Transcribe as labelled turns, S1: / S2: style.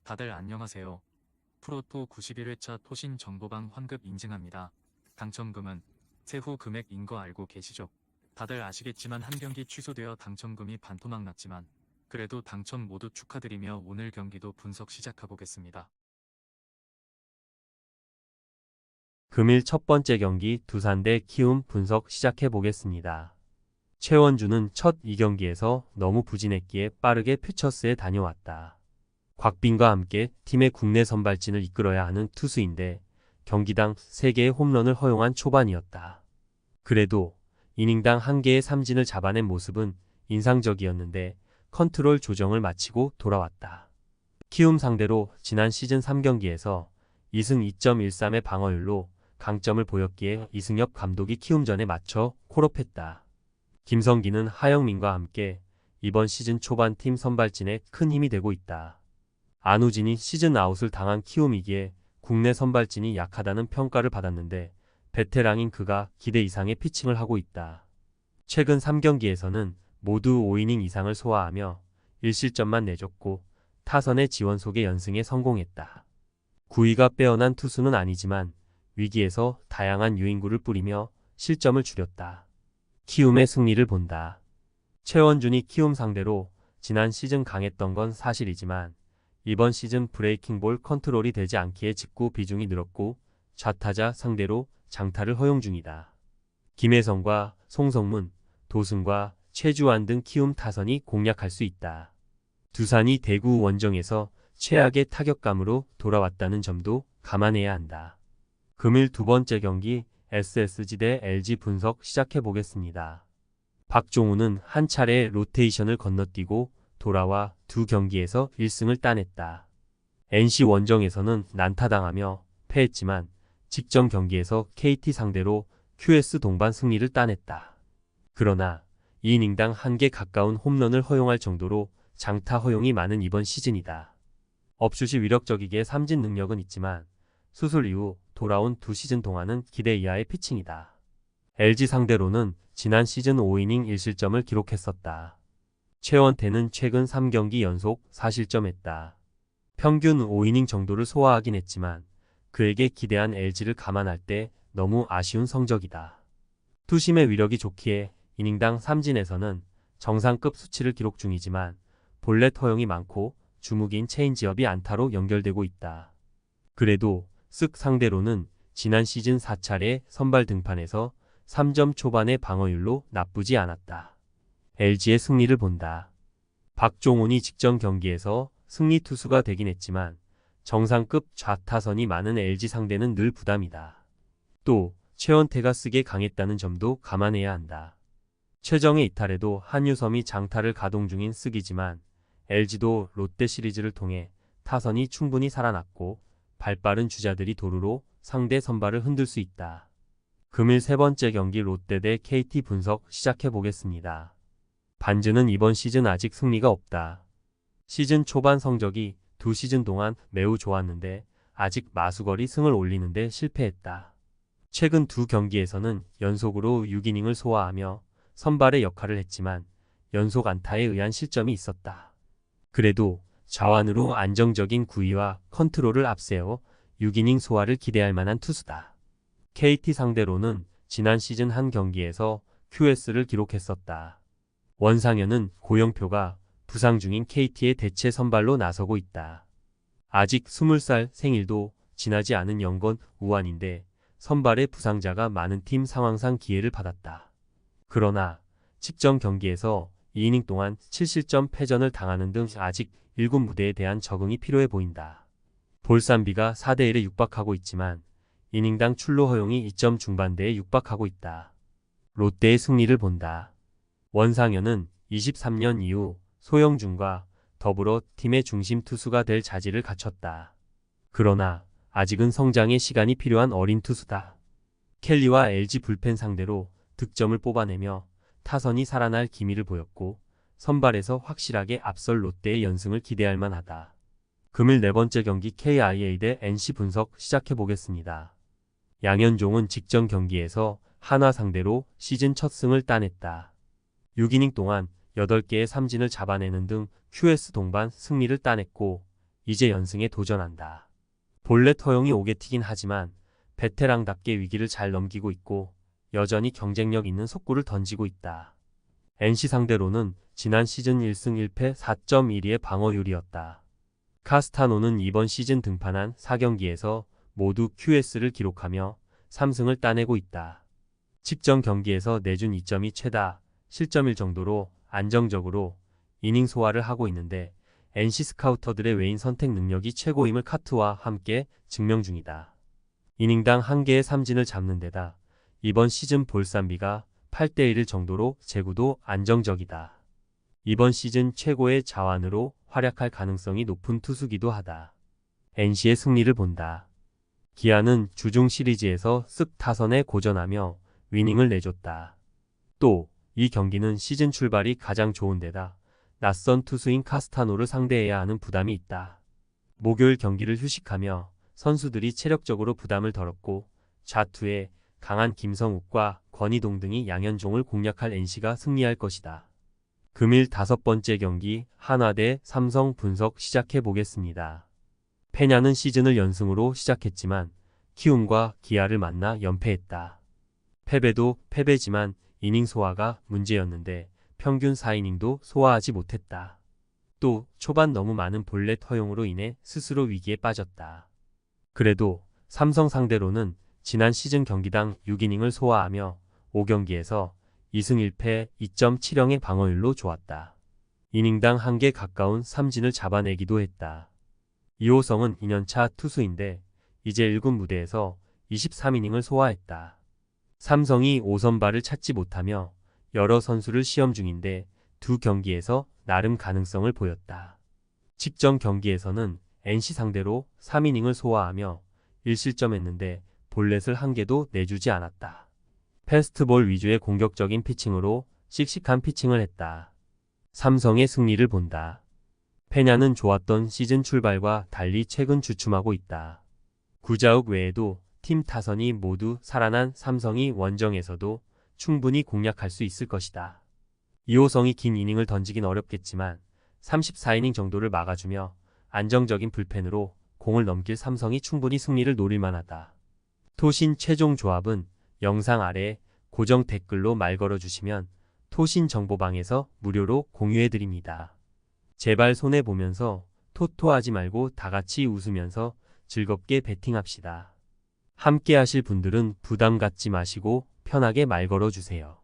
S1: 다들 안녕하세요. 프로토 91회차 토신 정보방 환급 인증합니다. 당첨금은 세후 금액인 거 알고 계시죠? 다들 아시겠지만 한 경기 취소되어 당첨금이 반토막 났지만 그래도 당첨 모두 축하드리며 오늘 경기도 분석 시작해보겠습니다.
S2: 금일 첫 번째 경기 두산 대 키움 분석 시작해 보겠습니다. 최원주는 첫 2경기에서 너무 부진했기에 빠르게 퓨처스에 다녀왔다. 곽빈과 함께 팀의 국내 선발진을 이끌어야 하는 투수인데 경기당 3개의 홈런을 허용한 초반이었다. 그래도 이닝당 1개의 삼진을 잡아낸 모습은 인상적이었는데 컨트롤 조정을 마치고 돌아왔다. 키움 상대로 지난 시즌 3경기에서 2승 2.13의 방어율로 강점을 보였기에 이승엽 감독이 키움전에 맞춰 콜업했다. 김성기는 하영민과 함께 이번 시즌 초반 팀 선발진에 큰 힘이 되고 있다. 안우진이 시즌 아웃을 당한 키움이기에 국내 선발진이 약하다는 평가를 받았는데 베테랑인 그가 기대 이상의 피칭을 하고 있다. 최근 3경기에서는 모두 5이닝 이상을 소화하며 1실점만 내줬고 타선의 지원 속의 연승에 성공했다. 구위가 빼어난 투수는 아니지만 위기에서 다양한 유인구를 뿌리며 실점을 줄였다. 키움의 승리를 본다. 최원준이 키움 상대로 지난 시즌 강했던 건 사실이지만 이번 시즌 브레이킹볼 컨트롤이 되지 않기에 직구 비중이 늘었고 좌타자 상대로 장타를 허용 중이다. 김혜성과 송성문, 도승과 최주환 등 키움 타선이 공략할 수 있다. 두산이 대구 원정에서 최악의 타격감으로 돌아왔다는 점도 감안해야 한다. 금일 두 번째 경기 SSG 대 LG 분석 시작해 보겠습니다. 박종우는 한 차례 로테이션을 건너뛰고 돌아와 두 경기에서 1승을 따냈다. NC 원정에서는 난타당하며 패했지만 직전 경기에서 KT 상대로 QS 동반 승리를 따냈다. 그러나 2이닝당 1개 가까운 홈런을 허용할 정도로 장타 허용이 많은 이번 시즌이다. 업슛이 위력적이기에 삼진 능력은 있지만 수술 이후 돌아온 두 시즌 동안은 기대 이하의 피칭이다. LG 상대로는 지난 시즌 5이닝 1실점을 기록했었다. 최원태는 최근 3경기 연속 4실점했다. 평균 5이닝 정도를 소화하긴 했지만 그에게 기대한 LG를 감안할 때 너무 아쉬운 성적이다. 투심의 위력이 좋기에 이닝당 삼진에서는 정상급 수치를 기록 중이지만 볼넷 허용이 많고 주무기인 체인지업이 안타로 연결되고 있다. 그래도 쓱 상대로는 지난 시즌 4차례 선발 등판에서 3점 초반의 방어율로 나쁘지 않았다. LG의 승리를 본다. 박종훈이 직전 경기에서 승리 투수가 되긴 했지만 정상급 좌타선이 많은 LG 상대는 늘 부담이다. 또 최원태가 쓰게 강했다는 점도 감안해야 한다. 최정의 이탈에도 한유섬이 장타를 가동 중인 쓱이지만 LG도 롯데 시리즈를 통해 타선이 충분히 살아났고 발빠른 주자들이 도루로 상대 선발을 흔들 수 있다. 금일 세 번째 경기 롯데 대 KT 분석 시작해 보겠습니다. 반즈는 이번 시즌 아직 승리가 없다. 시즌 초반 성적이 두 시즌 동안 매우 좋았는데 아직 마수거리 승을 올리는데 실패했다. 최근 두 경기에서는 연속으로 6이닝을 소화하며 선발의 역할을 했지만 연속 안타에 의한 실점이 있었다. 그래도 좌완으로 안정적인 구위와 컨트롤을 앞세워 6이닝 소화를 기대할 만한 투수다. KT 상대로는 지난 시즌 한 경기에서 QS를 기록했었다. 원상현은 고영표가 부상 중인 KT의 대체 선발로 나서고 있다. 아직 20살 생일도 지나지 않은 영건 우완인데 선발의 부상자가 많은 팀 상황상 기회를 받았다. 그러나 직전 경기에서 2이닝 동안 7실점 패전을 당하는 등 아직 1군 무대에 대한 적응이 필요해 보인다. 볼산비가 4대1에 육박하고 있지만 이닝당 출루 허용이 2점 중반대에 육박하고 있다. 롯데의 승리를 본다. 원상현은 23년 이후 소영준과 더불어 팀의 중심 투수가 될 자질을 갖췄다. 그러나 아직은 성장의 시간이 필요한 어린 투수다. 켈리와 LG 불펜 상대로 득점을 뽑아내며 타선이 살아날 기미를 보였고 선발에서 확실하게 앞설 롯데의 연승을 기대할 만하다. 금일 네 번째 경기 KIA 대 NC 분석 시작해 보겠습니다. 양현종은 직전 경기에서 한화 상대로 시즌 첫 승을 따냈다. 6이닝 동안 8개의 삼진을 잡아내는 등 QS 동반 승리를 따냈고 이제 연승에 도전한다. 볼넷 허용이 오게 튀긴 하지만 베테랑답게 위기를 잘 넘기고 있고 여전히 경쟁력 있는 속구를 던지고 있다. NC 상대로는 지난 시즌 1승 1패 4.12의 방어율이었다. 카스타노는 이번 시즌 등판한 4경기에서 모두 QS를 기록하며 3승을 따내고 있다. 직전 경기에서 내준 2점이 최다 실점일 정도로 안정적으로 이닝 소화를 하고 있는데 NC 스카우터들의 외인 선택 능력이 최고임을 카트와 함께 증명 중이다. 이닝당 1개의 삼진을 잡는 데다 이번 시즌 볼쌈비가 8대1일 정도로 제구도 안정적이다. 이번 시즌 최고의 자완으로 활약할 가능성이 높은 투수기도 하다. NC의 승리를 본다. 기아는 주중 시리즈에서 쓱 타선에 고전하며 위닝을 내줬다. 또 이 경기는 시즌 출발이 가장 좋은 데다 낯선 투수인 카스타노를 상대해야 하는 부담이 있다. 목요일 경기를 휴식하며 선수들이 체력적으로 부담을 덜었고 좌투에 강한 김성욱과 권희동 등이 양현종을 공략할 NC가 승리할 것이다. 금일 5번째 경기 한화 대 삼성 분석 시작해 보겠습니다. 페냐는 시즌을 연승으로 시작했지만 키움과 기아를 만나 연패했다. 패배도 패배지만 이닝 소화가 문제였는데 평균 4이닝도 소화하지 못했다. 또 초반 너무 많은 볼넷 허용으로 인해 스스로 위기에 빠졌다. 그래도 삼성 상대로는 지난 시즌 경기당 6이닝을 소화하며 5경기에서 2승 1패 2.70의 방어율로 좋았다. 이닝당 1개 가까운 삼진을 잡아내기도 했다. 이호성은 2년차 투수인데 이제 1군 무대에서 23이닝을 소화했다. 삼성이 5선발을 찾지 못하며 여러 선수를 시험 중인데 두 경기에서 나름 가능성을 보였다. 직전 경기에서는 NC 상대로 3이닝을 소화하며 1실점했는데 볼넷을 1개도 내주지 않았다. 패스트볼 위주의 공격적인 피칭으로 씩씩한 피칭을 했다. 삼성의 승리를 본다. 페냐는 좋았던 시즌 출발과 달리 최근 주춤하고 있다. 구자욱 외에도 팀 타선이 모두 살아난 삼성이 원정에서도 충분히 공략할 수 있을 것이다. 이호성이 긴 이닝을 던지긴 어렵겠지만 34이닝 정도를 막아주며 안정적인 불펜으로 공을 넘길 삼성이 충분히 승리를 노릴 만하다. 토신 최종 조합은 영상 아래 고정 댓글로 말 걸어주시면 토신 정보방에서 무료로 공유해드립니다. 제발 손해보면서 토토하지 말고 다같이 웃으면서 즐겁게 베팅합시다. 함께 하실 분들은 부담 갖지 마시고 편하게 말 걸어주세요.